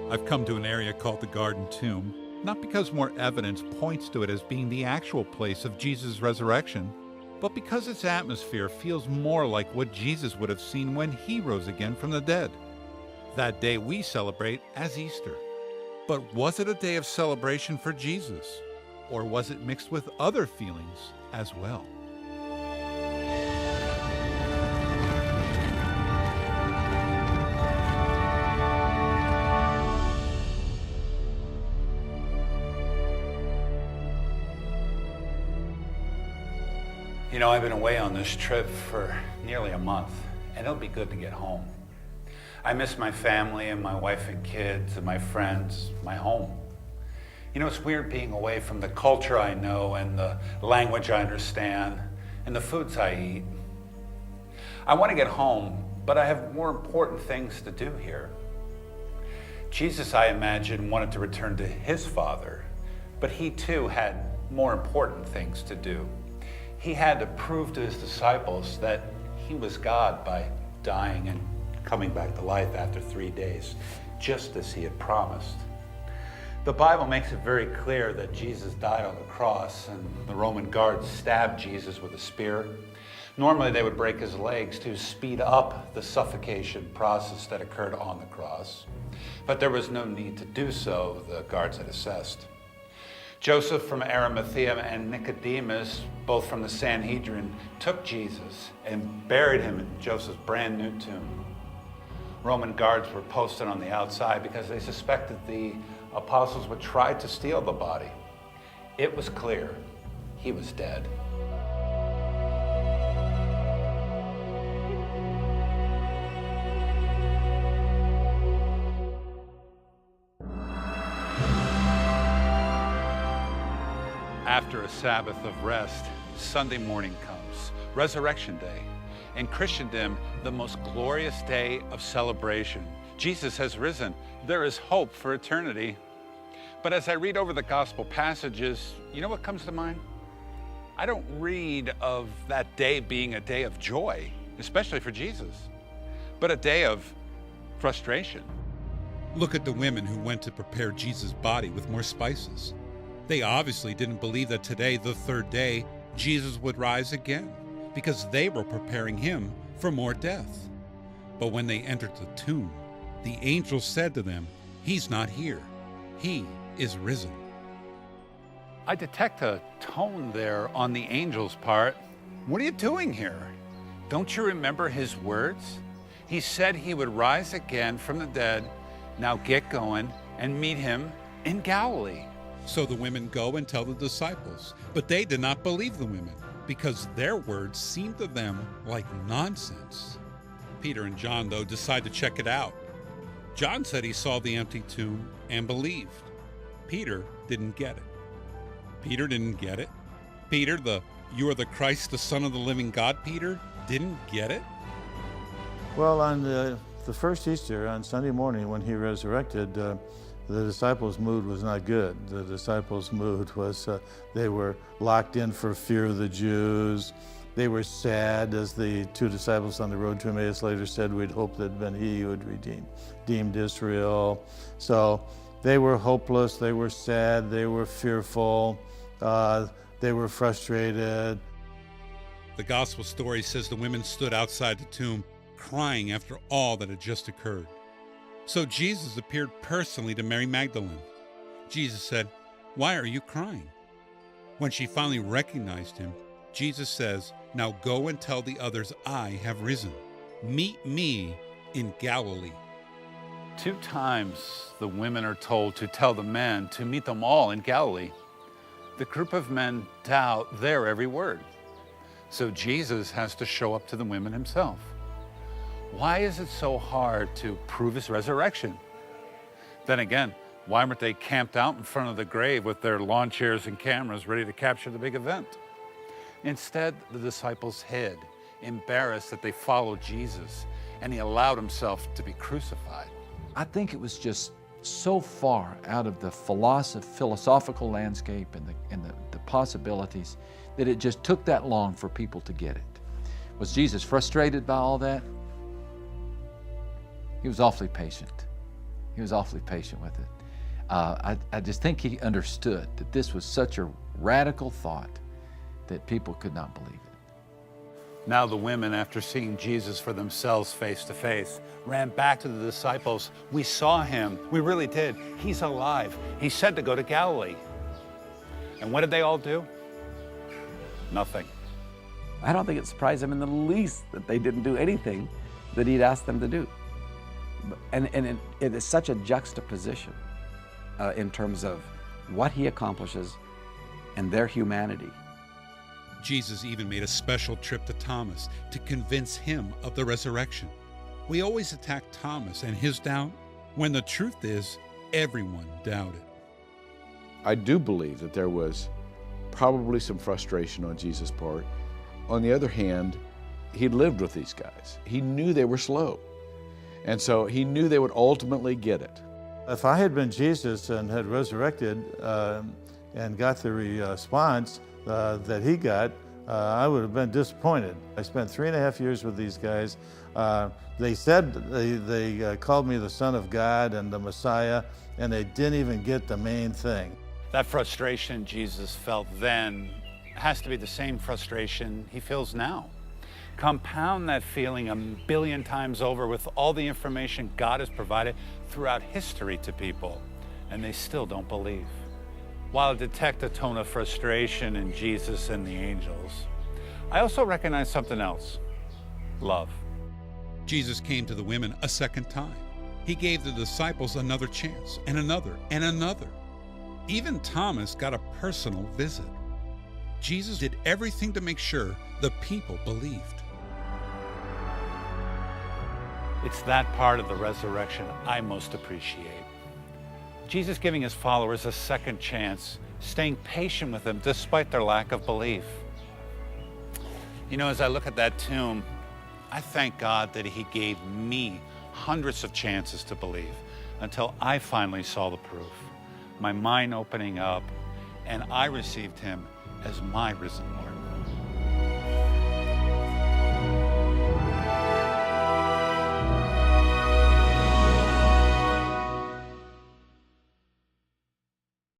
I've come to an area called the Garden Tomb, not because more evidence points to it as being the actual place of Jesus' resurrection, but because its atmosphere feels more like what Jesus would have seen when he rose again from the dead. That day we celebrate as Easter. But was it a day of celebration for Jesus? Or was it mixed with other feelings as well? You know, I've been away on this trip for nearly a month, and it'll be good to get home. I miss my family and my wife and kids and my friends, my home. You know, it's weird being away from the culture I know and the language I understand and the foods I eat. I want to get home, but I have more important things to do here. Jesus, I imagine, wanted to return to his Father, but he too had more important things to do. He had to prove to his disciples that he was God by dying and coming back to life after 3 days, just as he had promised. The Bible makes it very clear that Jesus died on the cross and the Roman guards stabbed Jesus with a spear. Normally they would break his legs to speed up the suffocation process that occurred on the cross, but there was no need to do so, the guards had assessed. Joseph from Arimathea and Nicodemus, both from the Sanhedrin, took Jesus and buried him in Joseph's brand new tomb. Roman guards were posted on the outside because they suspected the apostles would try to steal the body. It was clear he was dead. After a Sabbath of rest, Sunday morning comes, Resurrection Day. In Christendom, the most glorious day of celebration. Jesus has risen. There is hope for eternity. But as I read over the gospel passages, you know what comes to mind? I don't read of that day being a day of joy, especially for Jesus, but a day of frustration. Look at the women who went to prepare Jesus' body with more spices. They obviously didn't believe that today, the third day, Jesus would rise again, because they were preparing him for more death. But when they entered the tomb, the angel said to them, "He's not here. He is risen." I detect a tone there on the angel's part. What are you doing here? Don't you remember his words? He said he would rise again from the dead. Now get going and meet him in Galilee. So the women go and tell the disciples, but they did not believe the women, because their words seemed to them like nonsense. Peter and John, though, decide to check it out. John said he saw the empty tomb and believed. Peter didn't get it. Peter didn't get it. Peter, "You are the Christ, the Son of the living God," Peter didn't get it. Well, on the first Easter, on Sunday morning when he resurrected, the disciples' mood was not good. The disciples' mood was they were locked in for fear of the Jews. They were sad, as the two disciples on the road to Emmaus later said, we'd hoped that it had been he who had redeemed Israel. So they were hopeless, they were sad, they were fearful, they were frustrated. The gospel story says the women stood outside the tomb crying after all that had just occurred. So Jesus appeared personally to Mary Magdalene. Jesus said, "Why are you crying?" When she finally recognized him, Jesus says, "Now go and tell the others I have risen. Meet me in Galilee." 2 times the women are told to tell the men to meet them all in Galilee. The group of men doubt their every word. So Jesus has to show up to the women himself. Why is it so hard to prove his resurrection? Then again, why weren't they camped out in front of the grave with their lawn chairs and cameras ready to capture the big event? Instead, the disciples hid, embarrassed that they followed Jesus, and he allowed himself to be crucified. I think it was just so far out of the philosophical landscape and the possibilities that it just took that long for people to get it. Was Jesus frustrated by all that? He was awfully patient. He was awfully patient with it. I just think he understood that this was such a radical thought that people could not believe it. Now the women, after seeing Jesus for themselves face to face, ran back to the disciples. We saw him. We really did. He's alive. He said to go to Galilee. And what did they all do? Nothing. I don't think it surprised them in the least that they didn't do anything that he'd asked them to do. And it is such a juxtaposition in terms of what he accomplishes and their humanity. Jesus even made a special trip to Thomas to convince him of the resurrection. We always attack Thomas and his doubt, when the truth is, everyone doubted. I do believe that there was probably some frustration on Jesus' part. On the other hand, he lived with these guys. He knew they were slow. And so he knew they would ultimately get it. If I had been Jesus and had resurrected and got the response that he got, I would have been disappointed. I spent 3.5 years with these guys. They said they called me the Son of God and the Messiah, and they didn't even get the main thing. That frustration Jesus felt then has to be the same frustration he feels now. Compound that feeling 1 billion times over with all the information God has provided throughout history to people, and they still don't believe. While I detect a tone of frustration in Jesus and the angels, I also recognize something else: love. Jesus came to the women a second time. He gave the disciples another chance, and another, and another. Even Thomas got a personal visit. Jesus did everything to make sure the people believed. It's that part of the resurrection I most appreciate. Jesus giving his followers a second chance, staying patient with them despite their lack of belief. You know, as I look at that tomb, I thank God that he gave me hundreds of chances to believe until I finally saw the proof, my mind opening up, and I received him as my risen Lord.